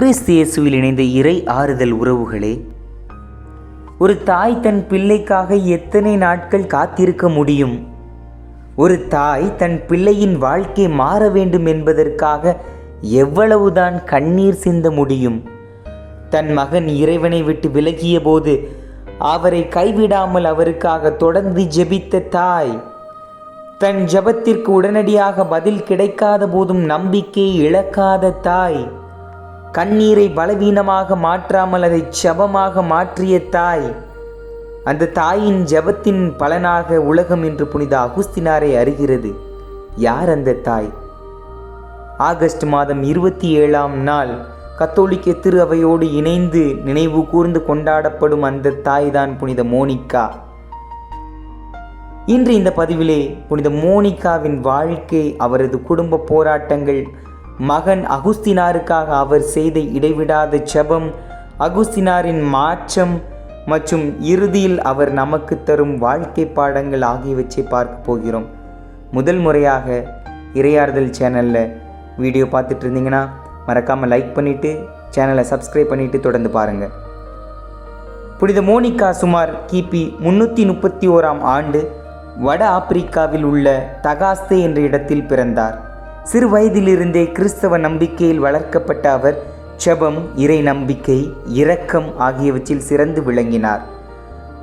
கிறிஸ்து இயேசுவில் இணைந்த இறை ஆறுதல் உறவுகளே, ஒரு தாய் தன் பிள்ளைக்காக எத்தனை நாட்கள் காத்திருக்க முடியும்? ஒரு தாய் தன் பிள்ளையின் வாழ்க்கை மாற வேண்டும் என்பதற்காக எவ்வளவுதான் கண்ணீர் சிந்த முடியும்? தன் மகன் இறைவனை விட்டு விலகிய போது அவரை கைவிடாமல் அவருக்காக தொடர்ந்து ஜெபித்த தாய், தன் ஜெபத்திற்கு உடனடியாக பதில் கிடைக்காத போதும் நம்பிக்கையை இழக்காத தாய், கண்ணீரை பலவீனமாக மாற்றாமல் அதை ஜெபமாக மாற்றிய தாய், அந்த தாயின் ஜெபத்தின் பலனாக உலகம் இன்று புனித அகுஸ்தினாரை அறிகிறது. யார் அந்த தாய்? ஆகஸ்ட் மாதம் 27ஆம் நாள் கத்தோலிக்க திரு அவையோடு இணைந்து நினைவு கூர்ந்து கொண்டாடப்படும் அந்த தாய்தான் புனித மோனிகா. இன்று இந்த பதிவிலே புனித மோனிகாவின் வாழ்க்கை, அவரது குடும்ப போராட்டங்கள், மகன் அகுஸ்தினாருக்காக அவர் செய்த இடைவிடாத ஜெபம், அகுஸ்தினாரின் மாற்றம் மற்றும் இறுதியில் அவர் நமக்கு தரும் வாழ்க்கை பாடங்கள் ஆகியவற்றை பார்க்க போகிறோம். முதல் முறையாக இறையாறுதல் சேனலில் வீடியோ பார்த்துட்டு இருந்தீங்கன்னா மறக்காமல் லைக் பண்ணிவிட்டு சேனலை சப்ஸ்கிரைப் பண்ணிவிட்டு தொடர்ந்து பாருங்கள். புனித மோனிகா சுமார் கிபி 331ஆம் ஆண்டு வட ஆப்பிரிக்காவில் உள்ள தகாஸ்தே என்ற இடத்தில் பிறந்தார். சிறு வயதிலிருந்தே கிறிஸ்தவ நம்பிக்கையில் வளர்க்கப்பட்ட அவர் ஜெபம், இறை நம்பிக்கை, இரக்கம் ஆகியவற்றில் சிறந்து விளங்கினார்.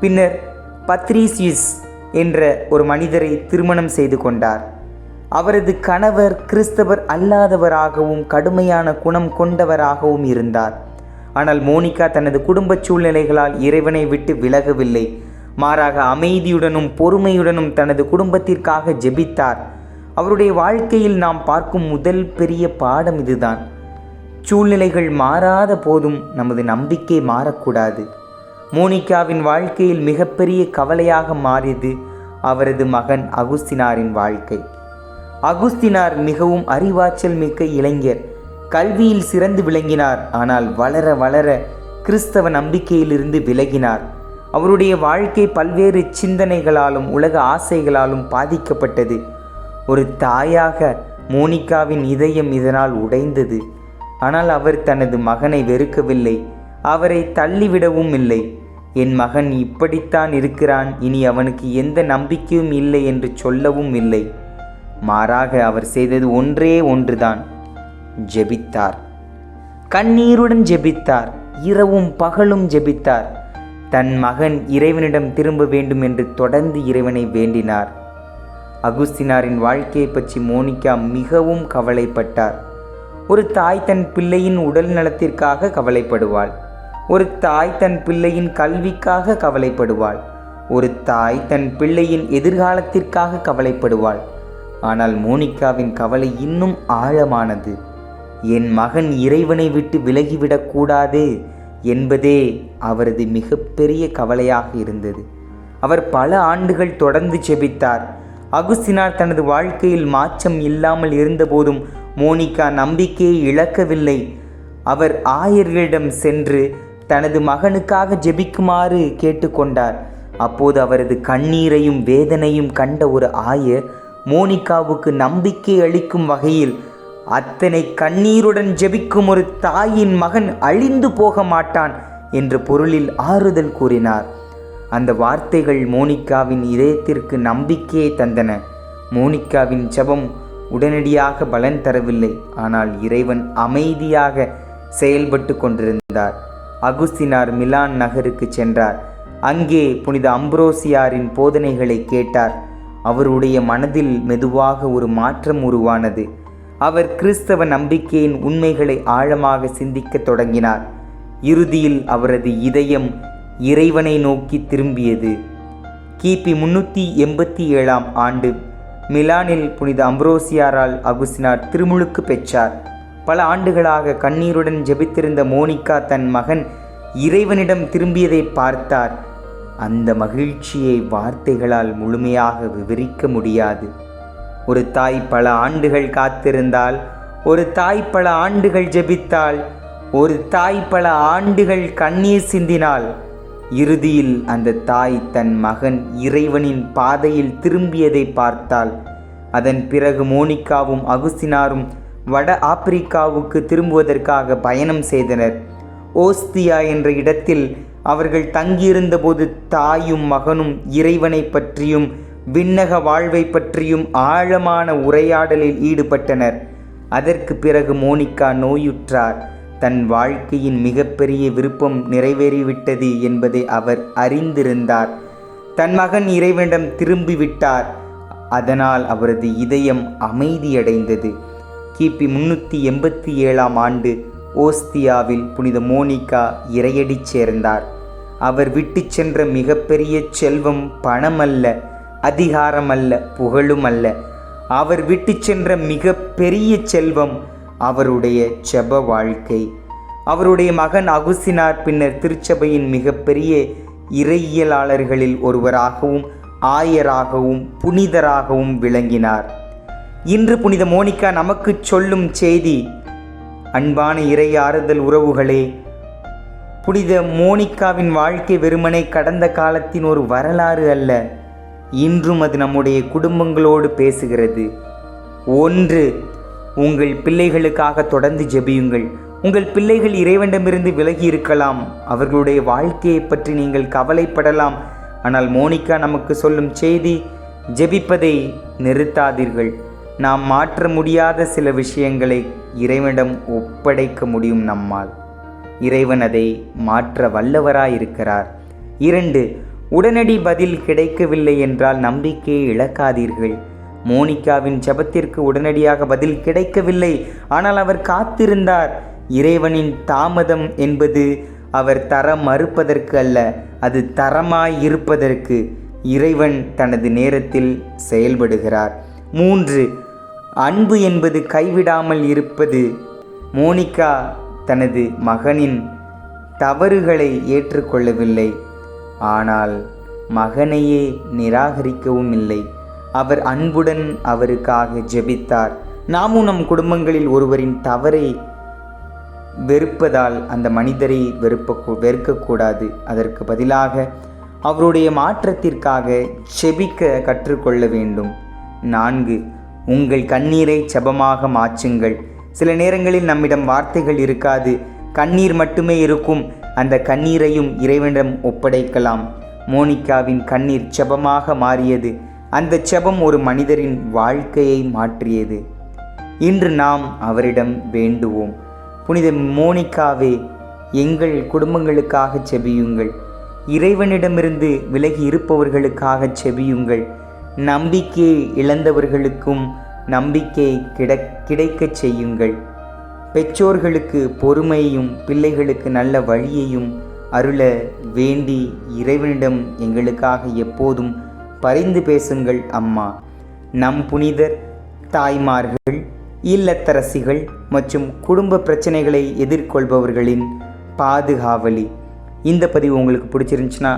பின்னர் பத்ரீசியஸ் என்ற ஒரு மனிதரை திருமணம் செய்து கொண்டார். அவரது கணவர் கிறிஸ்தவர் அல்லாதவராகவும் கடுமையான குணம் கொண்டவராகவும் இருந்தார். ஆனால் மோனிகா தனது குடும்ப சூழ்நிலைகளால் இறைவனை விட்டு விலகவில்லை. மாறாக அமைதியுடனும் பொறுமையுடனும் தனது குடும்பத்திற்காக ஜெபித்தார். அவருடைய வாழ்க்கையில் நாம் பார்க்கும் முதல் பெரிய பாடம் இதுதான்: சூழ்நிலைகள் மாறாத போதும் நமது நம்பிக்கை மாறக்கூடாது. மோனிகாவின் வாழ்க்கையில் மிகப்பெரிய கவலையாக மாறியது அவரது மகன் அகுஸ்தினாரின் வாழ்க்கை. அகுஸ்தினார் மிகவும் அறிவாற்றல் மிக்க இளைஞர், கல்வியில் சிறந்து விளங்கினார். ஆனால் வளர வளர கிறிஸ்தவ நம்பிக்கையிலிருந்து விலகினார். அவருடைய வாழ்க்கை பல்வேறு சிந்தனைகளாலும் உலக ஆசைகளாலும் பாதிக்கப்பட்டது. ஒரு தாயாக மோனிகாவின் இதயம் இதனால் உடைந்தது. ஆனால் அவர் தனது மகனை வெறுக்கவில்லை, அவரை தள்ளிவிடவும் இல்லை. என் மகன் இப்படித்தான் இருக்கிறான், இனி அவனுக்கு எந்த நம்பிக்கையும் இல்லை என்று சொல்லவும் இல்லை. மாறாக அவர் செய்தது ஒன்றே ஒன்றுதான்: ஜெபித்தார். கண்ணீருடன் ஜெபித்தார். இரவும் பகலும் ஜெபித்தார். தன் மகன் இறைவனிடம் திரும்ப வேண்டும் என்று தொடர்ந்து இறைவனை வேண்டினார். அகுஸ்தினாரின் வாழ்க்கையை பற்றி மோனிகா மிகவும் கவலைப்பட்டார். ஒரு தாய் தன் பிள்ளையின் உடல் நலத்திற்காக கவலைப்படுவாள். ஒரு தாய் தன் பிள்ளையின் கல்விக்காக கவலைப்படுவாள். ஒரு தாய் தன் பிள்ளையின் எதிர்காலத்திற்காக கவலைப்படுவாள். ஆனால் மோனிகாவின் கவலை இன்னும் ஆழமானது. என் மகன் இறைவனை விட்டு விலகிவிடக்கூடாது என்பதே அவரது மிகப்பெரிய கவலையாக இருந்தது. அவர் பல ஆண்டுகள் தொடர்ந்து ஜெபித்தார். அகுஸ்தினார் தனது வாழ்க்கையில் மாற்றம் இல்லாமல் இருந்தபோதும் மோனிகா நம்பிக்கையை இழக்கவில்லை. அவர் ஆயர்களிடம் சென்று தனது மகனுக்காக ஜெபிக்குமாறு கேட்டுக்கொண்டார். அப்போது அவரது கண்ணீரையும் வேதனையும் கண்ட ஒரு ஆயர் மோனிகாவுக்கு நம்பிக்கை அளிக்கும் வகையில், அத்தனை கண்ணீருடன் ஜெபிக்கும் ஒரு தாயின் மகன் அழிந்து போக மாட்டான் என்ற பொருளில் ஆறுதல் கூறினார். அந்த வார்த்தைகள் மோனிகாவின் இதயத்திற்கு நம்பிக்கையை தந்தன. மோனிகாவின் ஜெபம் உடனடியாக பலன் தரவில்லை, ஆனால் இறைவன் அமைதியாக செயல்பட்டு கொண்டிருந்தார். அகுஸ்தினார் மிலான் நகருக்கு சென்றார். அங்கே புனித அம்ப்ரோசியாரின் போதனைகளை கேட்டார். அவருடைய மனதில் மெதுவாக ஒரு மாற்றம் உருவானது. அவர் கிறிஸ்தவ நம்பிக்கையின் உண்மைகளை ஆழமாக சிந்திக்க தொடங்கினார். இறுதியில் அவரது இதயம் இறைவனை நோக்கி திரும்பியது. கிபி 387ஆம் ஆண்டு மிலானில் புனித அம்ப்ரோசியாரால் அகுஸ்தினார் திருமுழுக்கு பெற்றார். பல ஆண்டுகளாக கண்ணீருடன் ஜெபித்திருந்த மோனிகா தன் மகன் இறைவனிடம் திரும்பியதை பார்த்தார். அந்த மகிழ்ச்சியை வார்த்தைகளால் முழுமையாக விவரிக்க முடியாது. ஒரு தாய் பல ஆண்டுகள் காத்திருந்தாள். ஒரு தாய் பல ஆண்டுகள் ஜெபித்தாள். ஒரு தாய் பல ஆண்டுகள் கண்ணீர் சிந்தினாள். இறுதியில் அந்த தாய் தன் மகன் இறைவனின் பாதையில் திரும்பியதை பார்த்தாள். அதன் பிறகு மோனிகாவும் அகுஸ்தினாரும் வட ஆப்பிரிக்காவுக்கு திரும்புவதற்காக பயணம் செய்தனர். ஓஸ்தியா என்ற இடத்தில் அவர்கள் தங்கியிருந்தபோது தாயும் மகனும் இறைவனை பற்றியும் விண்ணக வாழ்வை பற்றியும் ஆழமான உரையாடலில் ஈடுபட்டனர். அதற்கு பிறகு மோனிகா நோயுற்றார். தன் வாழ்க்கையின் மிகப்பெரிய விருப்பம் நிறைவேறிவிட்டது என்பதை அவர் அறிந்திருந்தார். தன் மகன் இறைவனிடம் திரும்பிவிட்டார். அதனால் அவரது இதயம் அமைதியடைந்தது. கிபி 387 ஆண்டு ஓஸ்தியாவில் புனித மோனிகா இறையடி சேர்ந்தார். அவர் விட்டு சென்ற மிகப்பெரிய செல்வம் பணமல்ல, அதிகாரமல்ல, புகழுமல்ல. அவர் விட்டு சென்ற மிக பெரிய செல்வம் அவருடைய ஜெப வாழ்க்கை. அவருடைய மகன் அகுஸ்தினார் பின்னர் திருச்சபையின் மிகப்பெரிய இறையியலாளர்களில் ஒருவராகவும் ஆயராகவும் புனிதராகவும் விளங்கினார். இன்று புனித மோனிகா நமக்கு சொல்லும் செய்தி, அன்பான இறை ஆறுதல் உறவுகளே, புனித மோனிகாவின் வாழ்க்கை வெறுமனே கடந்த காலத்தின் ஒரு வரலாறு அல்ல. இன்றும் அது நம்முடைய குடும்பங்களோடு பேசுகிறது. 1. உங்கள் பிள்ளைகளுக்காக தொடர்ந்து ஜெபியுங்கள். உங்கள் பிள்ளைகள் இறைவனிடமிருந்து விலகி இருக்கலாம். அவர்களுடைய வாழ்க்கையை பற்றி நீங்கள் கவலைப்படலாம். ஆனால் மோனிகா நமக்கு சொல்லும் செய்தி, ஜெபிப்பதை நிறுத்தாதீர்கள். நாம் மாற்ற முடியாத சில விஷயங்களை இறைவனிடம் ஒப்படைக்க முடியும் நம்மால். இறைவன் அதை மாற்ற வல்லவராயிருக்கிறார். 2. உடனடி பதில் கிடைக்கவில்லை என்றால் நம்பிக்கையை இழக்காதீர்கள். மோனிகாவின் ஜெபத்திற்கு உடனடியாக பதில் கிடைக்கவில்லை. ஆனால் அவர் காத்திருந்தார். இறைவனின் தாமதம் என்பது அவர் தர மறுப்பதற்கு அல்ல, அது தரமாயிருப்பதற்கு. இறைவன் தனது நேரத்தில் செயல்படுகிறார். 3. அன்பு என்பது கைவிடாமல் இருப்பது. மோனிகா தனது மகனின் தவறுகளை ஏற்றுக்கொள்ளவில்லை, ஆனால் மகனையே நிராகரிக்கவும் இல்லை. அவர் அன்புடன் அவருக்காக ஜெபித்தார். நாமும் நம் குடும்பங்களில் ஒருவரின் தவறை வெறுப்பதால் அந்த மனிதரை வெறுக்கக்கூடாது. அதற்கு பதிலாக அவருடைய மாற்றத்திற்காக ஜெபிக்க கற்றுக்கொள்ள வேண்டும். 4. உங்கள் கண்ணீரை ஜெபமாக மாற்றுங்கள். சில நேரங்களில் நம்மிடம் வார்த்தைகள் இருக்காது, கண்ணீர் மட்டுமே இருக்கும். அந்த கண்ணீரையும் இறைவனிடம் ஒப்படைக்கலாம். மோனிகாவின் கண்ணீர் ஜெபமாக மாறியது. அந்த ஜெபம் ஒரு மனிதரின் வாழ்க்கையை மாற்றியது. இன்று நாம் அவரிடம் வேண்டுவோம். புனித மோனிகாவே, எங்கள் குடும்பங்களுக்காக ஜெபியுங்கள். இறைவனிடமிருந்து விலகி இருப்பவர்களுக்காக ஜெபியுங்கள். நம்பிக்கையை இழந்தவர்களுக்கும் நம்பிக்கை கிடைக்கச் செய்யுங்கள். பெற்றோர்களுக்கு பொறுமையையும் பிள்ளைகளுக்கு நல்ல வழியையும் அருள வேண்டி இறைவனிடம் எங்களுக்காக எப்போதும் பரிந்து பேசுங்கள் அம்மா. நம் புனிதர் தாய்மார்கள், இல்லத்தரசிகள் மற்றும் குடும்ப பிரச்சனைகளை எதிர்கொள்பவர்களின் பாதுகாவலி. இந்த பதிவு உங்களுக்கு பிடிச்சிருந்துச்சுன்னா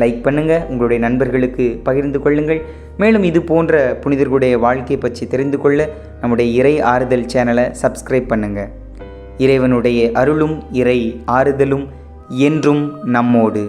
லைக் பண்ணுங்கள், உங்களுடைய நண்பர்களுக்கு பகிர்ந்து கொள்ளுங்கள். மேலும் இது போன்ற புனிதர்களுடைய வாழ்க்கை பற்றி தெரிந்து கொள்ள நம்முடைய இறை ஆறுதல் சேனலை சப்ஸ்கிரைப் பண்ணுங்கள். இறைவனுடைய அருளும் இறை ஆறுதலும் என்றும் நம்மோடு.